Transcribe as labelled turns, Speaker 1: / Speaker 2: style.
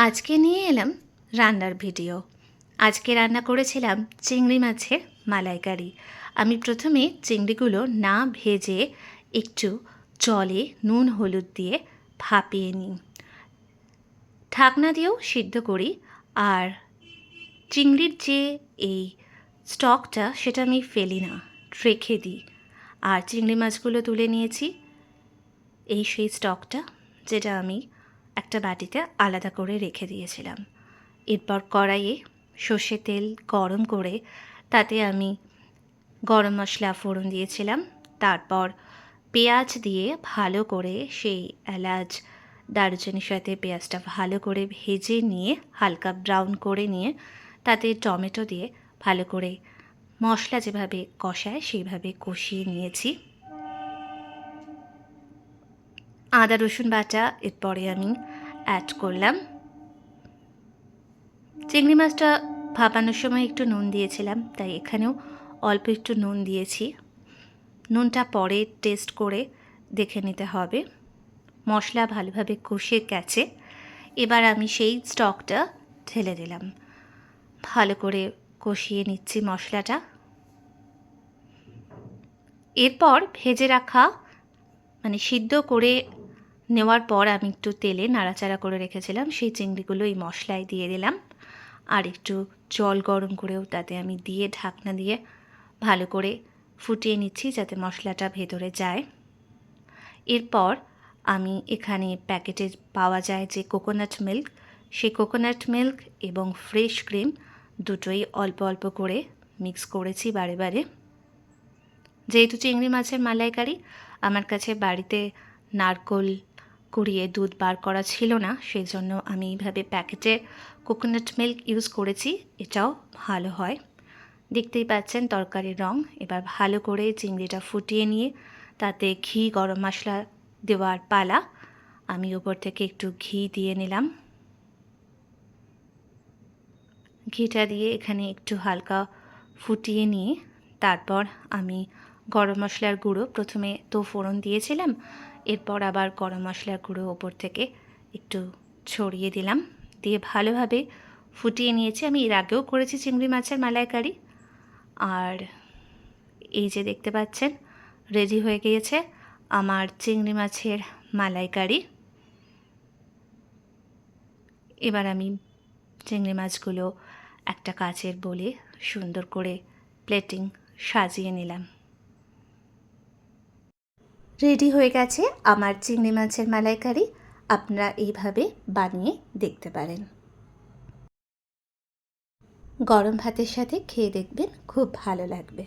Speaker 1: আজকে নিয়ে এলাম রান্নার ভিডিও। আজকে রান্না করেছিলাম চিংড়ি মাছের মালাইকারি। আমি প্রথমে চিংড়িগুলো না ভেজে একটু জলে নুন হলুদ দিয়ে ভাপিয়ে নিই, ঢাকনা দিয়েও সিদ্ধ করি। আর চিংড়ির যে এই স্টকটা সেটা আমি ফেলি না, রেখে দিই। আর চিংড়ি মাছগুলো তুলে নিয়েছি, এই সেই স্টকটা যেটা আমি একটা বাটিতে আলাদা করে রেখে দিয়েছিলাম। এরপর কড়াইয়ে সর্ষের তেল গরম করে তাতে আমি গরম মশলা ফোড়ন দিয়েছিলাম। তারপর পেঁয়াজ দিয়ে ভালো করে সেই এলাচ দারুচিনির সাথে পেঁয়াজটা ভালো করে ভেজে নিয়ে হালকা ব্রাউন করে নিয়ে তাতে টমেটো দিয়ে ভালো করে মশলা যেভাবে কষায় সেইভাবে কষিয়ে নিয়েছি। আদা রসুন বাটা এরপরে আমি অ্যাড করলাম। চিংড়ি মাছটা ভাপানোর সময় একটু নুন দিয়েছিলাম, তাই এখানেও অল্প একটু নুন দিয়েছি। নুনটা পরে টেস্ট করে দেখে নিতে হবে। মশলা ভালোভাবে কষে গেছে, এবার আমি সেই স্টকটা ঢেলে দিলাম। ভালো করে কষিয়ে নিচ্ছি মশলাটা। এরপর ভেজে রাখা সিদ্ধ করে নেওয়ার পর আমি একটু তেলে নাড়াচাড়া করে রেখেছিলাম সেই চিংড়িগুলো এই মশলায় দিয়ে দিলাম। আর একটু জল গরম করেও তাতে আমি দিয়ে ঢাকনা দিয়ে ভালো করে ফুটিয়ে নিচ্ছি যাতে মশলাটা ভেতরে যায়। এরপর আমি এখানে প্যাকেটে পাওয়া যায় যে কোকোনাট মিল্ক, সেই কোকোনাট মিল্ক এবং ফ্রেশ ক্রিম দুটোই অল্প অল্প করে মিক্স করেছি বারে বারে। যেহেতু চিংড়ি মাছের মালাইকারি, আমার কাছে বাড়িতে নারকোল কুড়িয়ে দুধ বার করা ছিল না, সেই জন্য আমি এইভাবে প্যাকেটে কোকোনাট মিল্ক ইউজ করেছি। এটাও ভালো হয়। দেখতেই পাচ্ছেন তরকারির রং। এবার ভালো করে চিংড়িটা ফুটিয়ে নিয়ে তাতে ঘি গরম মশলা দেওয়ার পালা। আমি উপর থেকে একটু ঘি দিয়ে নিলাম। ঘিটা দিয়ে এখানে একটু হালকা ফুটিয়ে নিয়ে তারপর আমি গরম মশলার গুঁড়ো প্রথমে তো ফোড়ন দিয়েছিলাম, এরপর আবার গরম মশলার গুঁড়ো ওপর থেকে একটু ছড়িয়ে দিলাম, দিয়ে ভালোভাবে ফুটিয়ে নিয়েছি। আমি এর আগেও করেছি চিংড়ি মাছের মালাইকারি। আর এই যে দেখতে পাচ্ছেন রেডি হয়ে গিয়েছে আমার চিংড়ি মাছের মালাইকারি। এবার আমি চিংড়ি মাছগুলো একটা কাচের বোলে সুন্দর করে প্লেটিং সাজিয়ে নিলাম। রেডি হয়ে গেছে আমার চিংড়ি মাছের মালাইকারি। আপনারা এইভাবে বানিয়ে দেখতে পারেন। গরম ভাতের সাথে খেয়ে দেখবেন, খুব ভালো লাগবে।